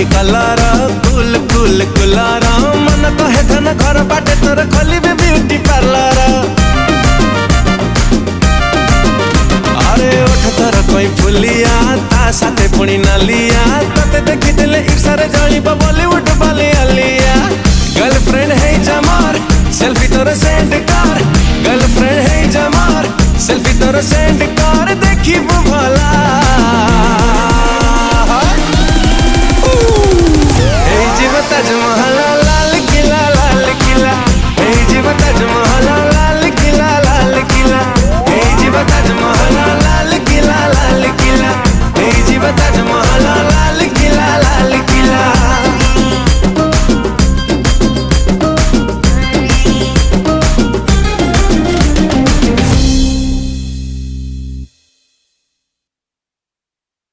Beauty colour कुल कुल cooler मन कहे धन घर बाटे तोर खोली ब्यूटी पार्लर। अरे उठ तोर कोई फुलिया ता साथे पुणी नालिया तते देखी दिले इर्षारे जळीब बॉलीवुड वाली आलिया। गर्लफ्रेंड है जमार सेल्फी तोर सेंड कर, गर्लफ्रेंड है जमार सेल्फी तोर सेंड कर।